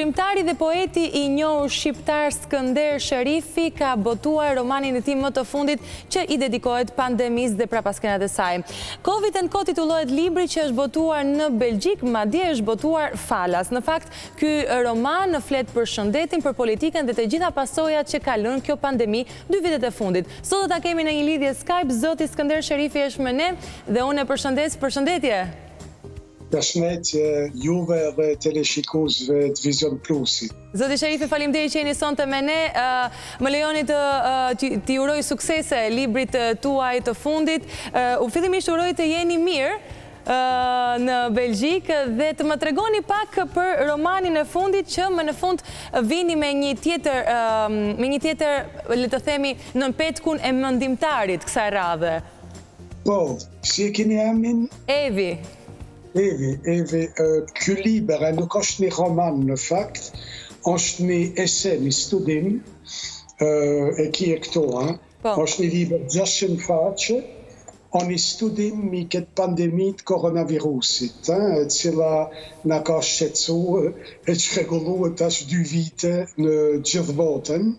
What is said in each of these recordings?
Shkrimtari dhe poeti I njohur shqiptar Skënder Sherifi ka botuar romanin e tij më të fundit që I dedikohet pandemisë dhe prapaskenave të saj. Covid & Co titullohet libri që është botuar në Belgjik, madje është botuar falas. Në fakt, ky roman flet për shëndetin, për politikën dhe të gjitha pasojat që ka lënë kjo pandemi 2 vitet e fundit. Sot do ta kemi në një lidhje Skype, zoti Skënder Sherifi është me ne dhe unë e përshëndes. Përshëndetje. Përshëndetje juve dhe teleshikuesve të Vision Plusit. Zoti Sherifi, faleminderit që jeni sonte me ne. Më lejoni t'i uroj suksese librit tuaj të fundit. Fillimisht uroj të jeni mirë në Belgjik dhe të më tregoni pak për romanin e fundit që më në fund vini me një tjetër, le të themi, nën petkun e mëndimtarit kësaj radhe. Po, si e keni emrin? Evi. Evi, ky libër nuk është një roman në fakt, është një ese, një studim, e ki e këto, është një libër 600 faqe, o një studim mi këtë pandemit koronavirusit, e cila na ka shqetësu e që regullu tash 2 vite në gjithë botën,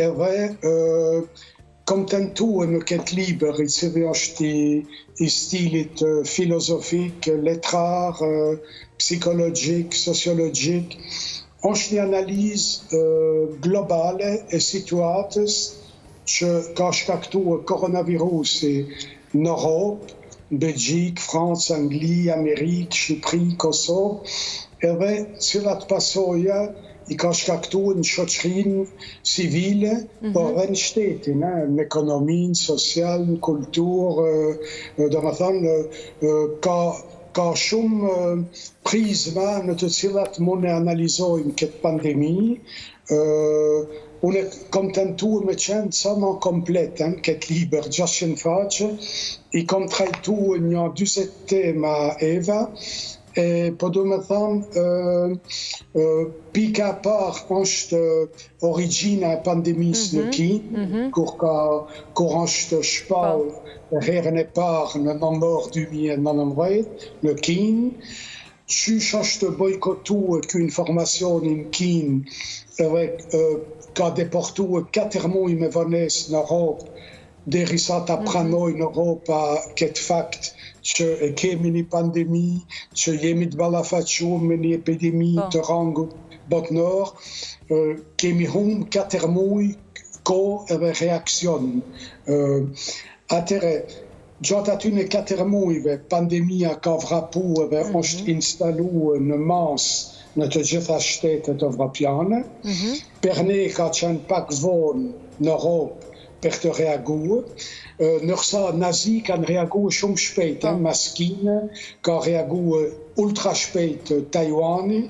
edhe kom tentuar në këtë libër, I cili është I stilit filozofik, letrar, psikologjik, sociologjik, është një analizë globale e situatës që ka shkaktuar koronavirusi në Europë, Belgjik, Francë, Angli, Amerikë, Shqipëri, Kosovë, edhe cilat pasoja I ka shkaktuar në shoqërinë civile, por edhe në shtetin, në ekonominë, social, në kulturë, domethënë ka shumë prizma në të cilat mund e analizojmë këtë pandemi. Unë kom tentuar me qenë sa më komplet këtë libër 600 faqe, I kom trajtuar një 40 tema Eva. Po do me thonë, pika parë është origjina e pandemisë në Kinë, kur është shpall herën e parë në nëntor 2019 në Kinë, qysh është bojkotuar ky informacioni në Kinë edhe ka deportuar 4 muaj me vonesë në Europë, derisa ta pranojë në Europa këtë fakt që e kemi një pandemi, që jemi të ballafaqur me një epidemi të rangut botnor, kemi humbur 4 muaj kohë edhe reaksion. Atëre, gjatë aty në 4 muajve, pandemia ka vrapuar dhe është instaluar në masë në të gjitha shtetet evropiane. Per ne ka qenë pak vonë në Europë për të reaguar, nërsa Nazi kanë reaguar shumë shpejt, Maskine ka reaguar ultra shpejt Tajwani.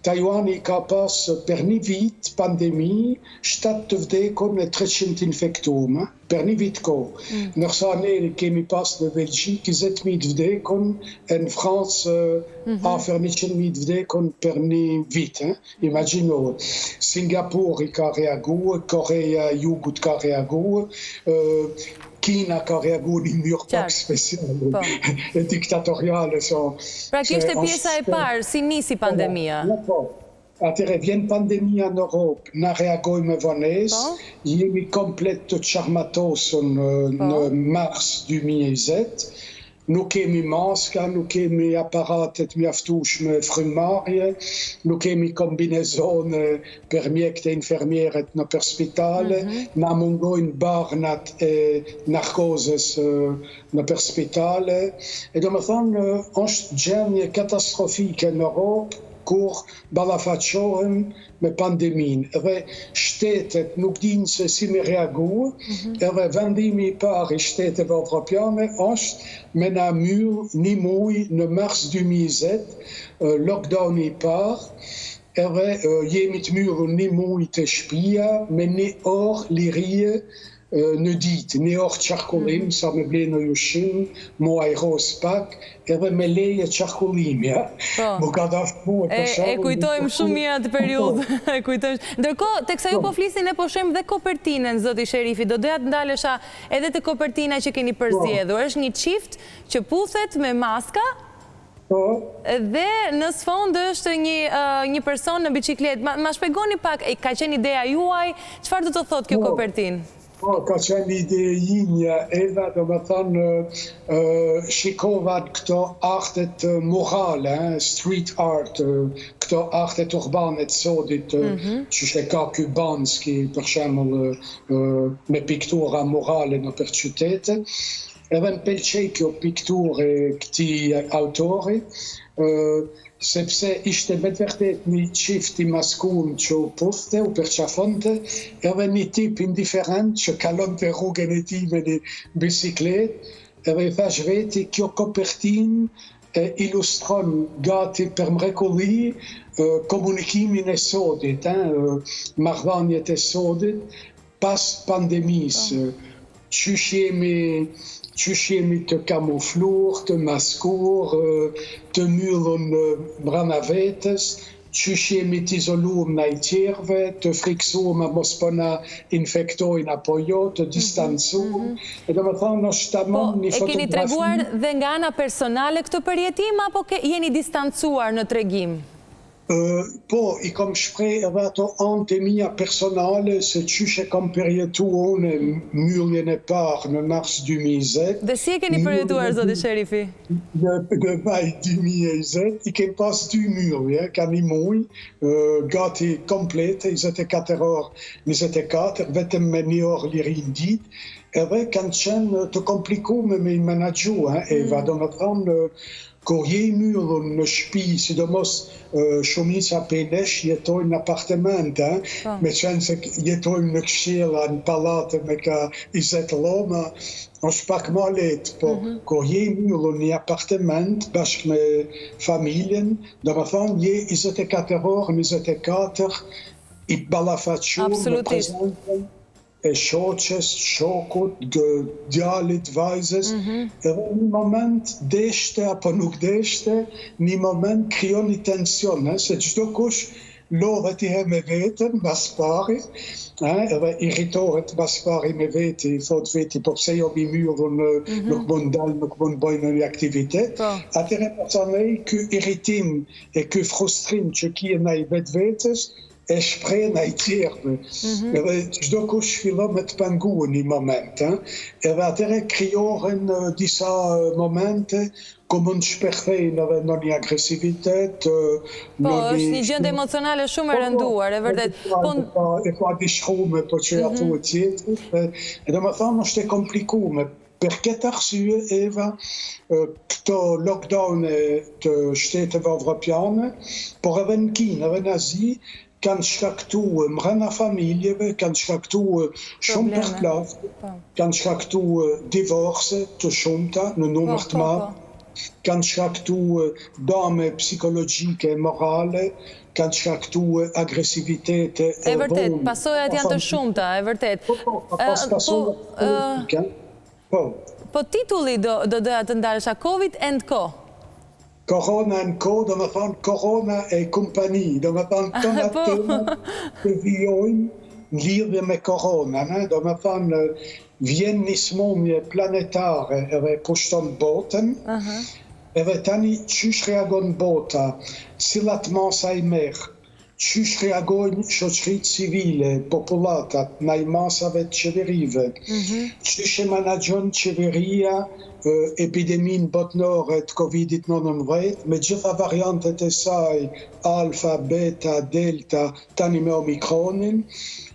Tajwani ka pas për një vit pandemi 7 të vdekur në 300 infektuar, për një vit kohë. Nërsa ne kemi pas në Belgjik 20.000 të vdekur, e në Francë afër 100.000 të vdekur për një vit. Imagjino, Singapur I ka reaguar, Korea Jugut ka reaguar, Kina ka reaguar një mënyrë pak speciale, e diktatoriale. Pra kjo është pjesa e parë, si nisi pandemia? Atëre vjen pandemia në Europë, na reagojmë me vonesë, jemi komplet të qarmatosur në mars 2020, nuk kemi maska, nuk kemi aparatet mjaftueshme frymarrje, nuk kemi kombinezone për mjekët e infermierët në për spitale, na mungojnë barnat e narkozës në për spitale. E do me thonë, është gjendje katastrofike në Europë, kur ballafaqohen me pandemin. Edhe shtetet nuk dinë se si me reaguar, edhe vendimi I parë I shteteve evropiane është me na myll një muaj në mars 2020, lockdowni I parë, edhe jemi të mbyllur një muaj të shtëpia me 1 orë lirie në ditë, 1 orë qarkullim, sa me blenë në ushqim, mu ajros pak, edhe me leje qarkullimi. Mu ka daftur për shumë. E kujtojmë shumë mirë atë periudhë. Ndërkohë, teksa ju po flisin e po shem dhe kopertinën, zoti Sherifi, do doja të ndalesha edhe të kopertina që keni përzgjedhur. Është një çift që puthet me maska? Po, Dhe në sfond është një person në biciklet. Ma shpjegoni pak, ka qenë ideja juaj, çfarë do të thotë kjo kopertinë? po, ka qenë ide jinja edhe, do më thonë, shikovat këto artet morale, street art, këto artet urbane të sodit, që she ka Kubanski, për shembull, me piktura morale në për qytete. Edhe më pëlqej kjo pikturë e këtij autori, sepse ishte me të vërtet një qift i maskull që u puthte, u përqafonte, edhe një tip indiferent që kalonte rrugën e tij me një bisiklet, edhe i thash veti, kjo kopertin ilustron gati për mrekulli komunikimin e sodit, marrëdhëniet e sodit, pas pandemisë, qysh jemi të kamufluar, të maskur, të mbyllur brenda vetes, qysh jemi të izoluar ndaj tjerëve, të friksuar mos po na infektojnë apo jo, të distancuar. E domethënë është tamam një fotografi. E keni treguar dhe nga ana personale këtë përjetim apo jeni distancuar në tregim? Po, i kam shpreh edhe ato ante mia personale se qysh e kam përjetuar unë mbylljen e parë në mars 2020. Dhe si e keni përjetuar, zoti Sherifi? Në maj 2020 i kem pas 2 mbyllje, ka një muj, gati komplete, 24 orë, 24, vetëm me 1 orë liri në ditë, edhe kanë qenë të komplikume me i menaxhu, Eva, do më thonë, kur je i mbyllur në shtëpi, sidomos shumica prej nesh jetojnë në apartament, me qenë se jetojmë në këshilla, në pallate me ka 20 lloma, është pak më lehtë, po kur je i mbyllur në një apartament bashkë me familjen, do të thonë je 24 orë, 24 i ballafaqur me prezantën e shoqes, shokut, djalit, vajzës, edhe një moment deshte apo nuk deshte, një moment krijon një tension, se çdo kush lodhet i herë me veten, mbas pari, edhe irritohet mbas pari me veti, thot veti, po pse jo mi mbyllur, nuk mund dal, nuk mund bëj në një aktivitet. Atëherë personej, ky irritim e ky frustrim që kje ndaj vetvetes, e shpreh ndaj tjerëve. Edhe çdo kush fillon me të penguar një moment, edhe atëherë krijohen disa momente ku mund shpërthejnë edhe në një agresivitet. Po, është një gjendje emocionale shumë e rënduar, e vërtet. E pa dishrume, po që ato e tjetër. E do më thonë është e komplikume. Për këtë arsye, Eva, këto lockdown të shteteve evropiane, por edhe në Kinë, edhe në Azi, kanë shkaktuar mbrana familjeve, kanë shkaktuar shumë përplasje, kanë shkaktuar divorce të shumta në numër të madh, kanë shkaktuar dame psikologjike e morale, kanë shkaktuar agresivitete e vërtet, pasojat janë të shumta, e vërtet. Po titulli do doja të ndalesha, Covid and Co. Corona and Co, do më thonë Corona e kompani, do më thonë këna të vijojnë në lidhje me Corona, do më thonë vjen një smundje planetare edhe pushton botën, edhe tani qysh reagon bota, cilat masa i merë, qysh reagojnë shoqëritë civile, populatat, ndaj masave të qeverive, qysh e menaxhon qeveria epidemin botnore të Covid-19, me gjitha variantet e saj, alfa, beta, delta, tani me omikronin,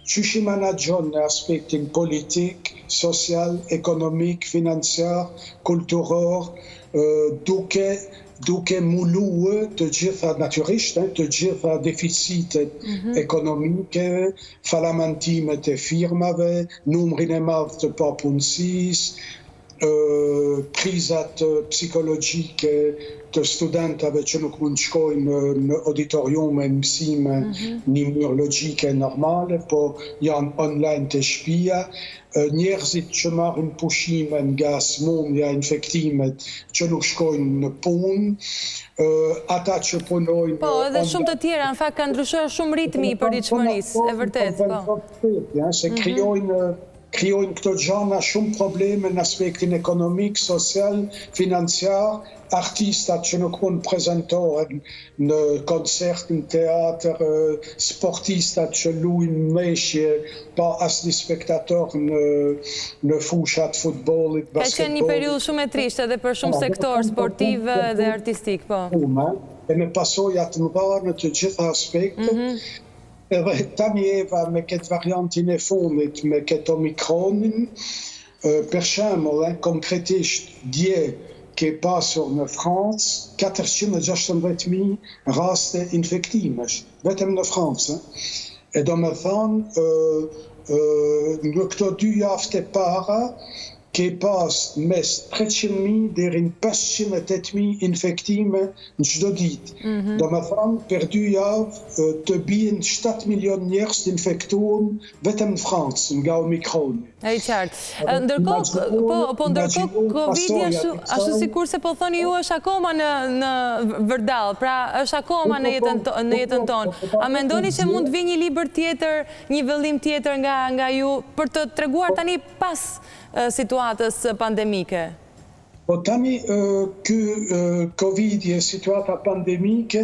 qysh i menaxhon në aspektin politik, social, ekonomik, financiar, kulturor, duke mulue të gjitha natyrisht, të gjitha deficitet ekonomike, falamentimet e firmave, numrin e madh të papunësisë, krizat psikologjike të studentave që nuk mund shkojnë në auditoriume, në mësime, një mënyrë logjike normale, po janë online të shtëpia, njerëzit që marrin pushime nga smundja, infektimet, që nuk shkojnë në punë, ata që punojnë... Po, edhe shumë të tjera, në fakt, ka ndryshuar shumë ritmi i përditshmërisë, e vërtet, po. Se krijojnë krijojnë këto gjana shumë probleme në aspektin ekonomik, social, financiar, artistat që nuk mund prezentohen në koncert, në teatr, sportistat që luajnë meshje pa asnjë spektator në fushat futbollit, baskebollit. Ka qenë një periudhë shumë e trishtë edhe për shumë sektor sportiv dhe artistik, po. E me pasojat të mëdha në të gjitha aspektet. Edhe tani Eva me këtë variantin e fundit, me këtë Omikronin, për shembull, konkretisht dje ke pasur në Francë 416.000 raste infektimesh, vetëm në Francë. E do me thonë, në këto 2 javë të para, ke pas mes 300.000 deri në 508.000 infektime në çdo ditë. Do me thonë, për 2 javë të bien 7 milion njerëz të infektuar vetëm në Francë nga Omikroni. E qartë. Ndërkohë, Covid ashtu sikur se po thoni ju është akoma në vërdall, pra është akoma në jetën tonë. A mendoni se mund vi një libër tjetër, një vëllim tjetër nga ju për të treguar tani pas situatës pandemike? Po tani, ky Covid e situata pandemike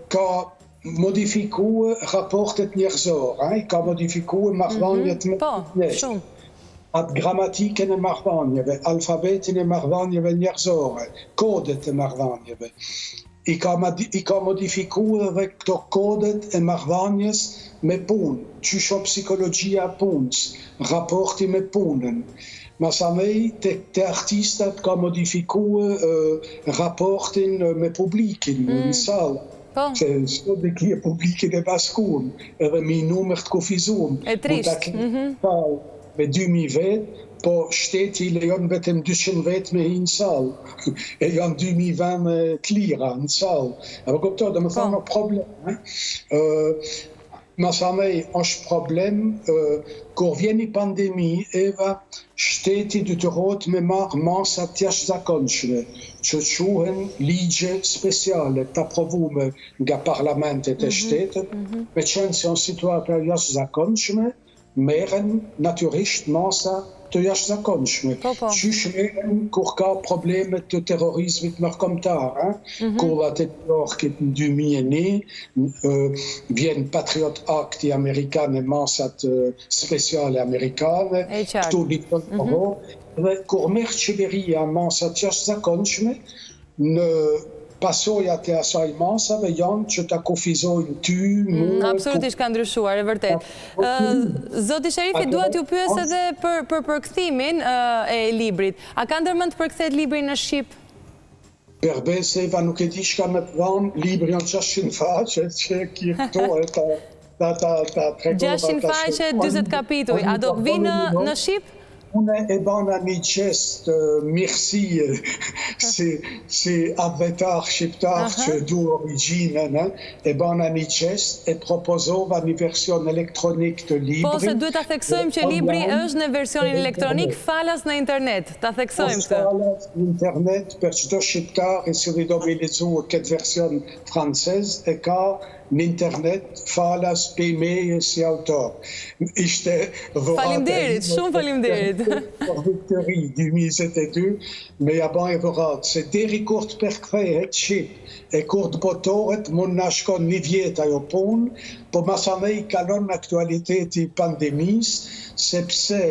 ka modifikuar raportet njerëzore, ka modifikuar marrëdhëniet mes njerëzve. Atë gramatikën e marrëdhënieve, alfabetin e marrëdhënieve njerëzore, kodet e marrëdhënieve. I ka modifikuar edhe këto kodet e marrëdhënies me punë, çështja psikologjia e punës, raporti me punën. Masanej, te artistat ka modifikuar raportin me publikin në salë. Që sot dhe kje publikin e baskuar, edhe me numër të kufizuar. E trisht. Me 2000 vetë, po shteti lejon vetëm 200 vetë me hinë salë. E janë 2000 vende të lira në salë. E po këpto, dhe me thonë problem. Masanej, është problem, kur vjen një pandemi, Eva, shteti detyrohet me marrë masat të jashtëzakonshme, që quhen ligje speciale të aprovume nga parlamentet e shtetit, me qenë se janë situata jashtëzakonshme, merren natyrisht masa të jashtëzakonshme. Qysh merren kur ka probleme të terrorizmit ndërkombëtar, kur atë orkit në 2001 vjen Patriot Act i amerikan e masat speciale amerikane, këtu dhe kur merr qeveria masat jashtëzakonshme, në pasojat e asaj masave janë që ta kufizojnë ty, mua... Absolutisht ka ndryshuar, e vërtet. Zoti Sherifi, duhet ju pyes edhe për përkthimin e librit. A ka ndërmend të përkthet libri në Shqip? Përbese, Eva, nuk e di çka me të dhanë, libri janë 600 faqe, që kje këto e ta tregova... 600 faqe, 20 kapituj. A do vinë në Shqip? Unë e bana një gjest mirësie si advetar shqiptar që du origjinën, e bana një gjest, e propozova një version elektronik të libri. Po, se duhet ta theksojmë që libri është në versionin elektronik falas në internet. Ta theksojmë këtë. Falas në internet për çdo shqiptar i cili do me lexuar këtë version francez, e ka në internet falas për meje si autor. Ishte dhurata. Faleminderit, shumë faleminderit. Për Victory 2022, me ja ban e dhurat, se deri kur të përkthehet Shqip, e kur të botohet, mund na shkon 1 vjet ajo punë, po masanej kalon në aktualiteti pandemisë, sepse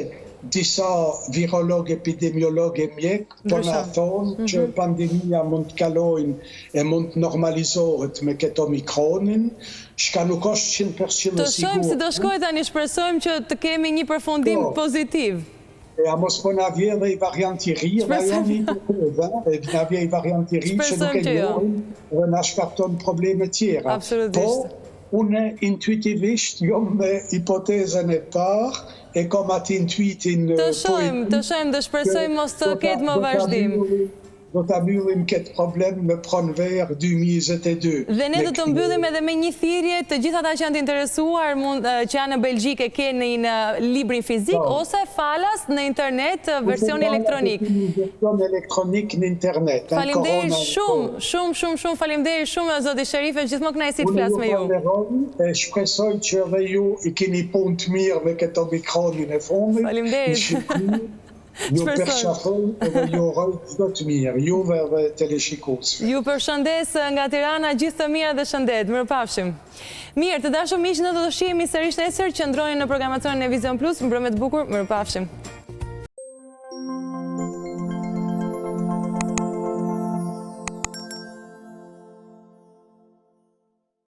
disa virolog, epidemiolog e mjek, po na thonë që pandemia mund të kalojnë e mund të normalizohet me këtë Omikronin, shka nuk është 100% sigur. Të shojmë si do shkojë tani, shpresojmë që të kemi një përfundim pozitiv. A mos po na vje dhe i varianti ri, dhe na vje i varianti ri që nuk e njojnë dhe na shkakton probleme tjera. Absolutisht. Po, une intuitivisht jo me hipotezën e parë, e kom atë intuitin... Të shojmë, dhe shpresojmë mos të ketë më vazhdim. do ta mbyllim këtë problem me pranver 2022. Dhe ne do të mbyllim edhe me një thirrje të gjithë ata që janë të interesuar që janë në Belgjikë keni në librin fizik ose falas në internet version elektronik. Version elektronik në internet. Faleminderit shumë faleminderit shumë zoti Sherife, gjithmonë kënaqësi të flas me ju. Shpresoj që edhe ju i keni punë të mirë me këtë omikronin e fundit. Faleminderit. Ju përshafoj edhe ju uroj çdo të mirë, juve dhe teleshikuesve. Ju përshëndes nga Tirana, gjithë të mirë dhe shëndet. Mirupafshim. Mirë, të dashur miq, ne do të shihemi sërish nesër, qëndroni në programacionin e Vision Plus, mbrëmje të bukur, mirupafshim.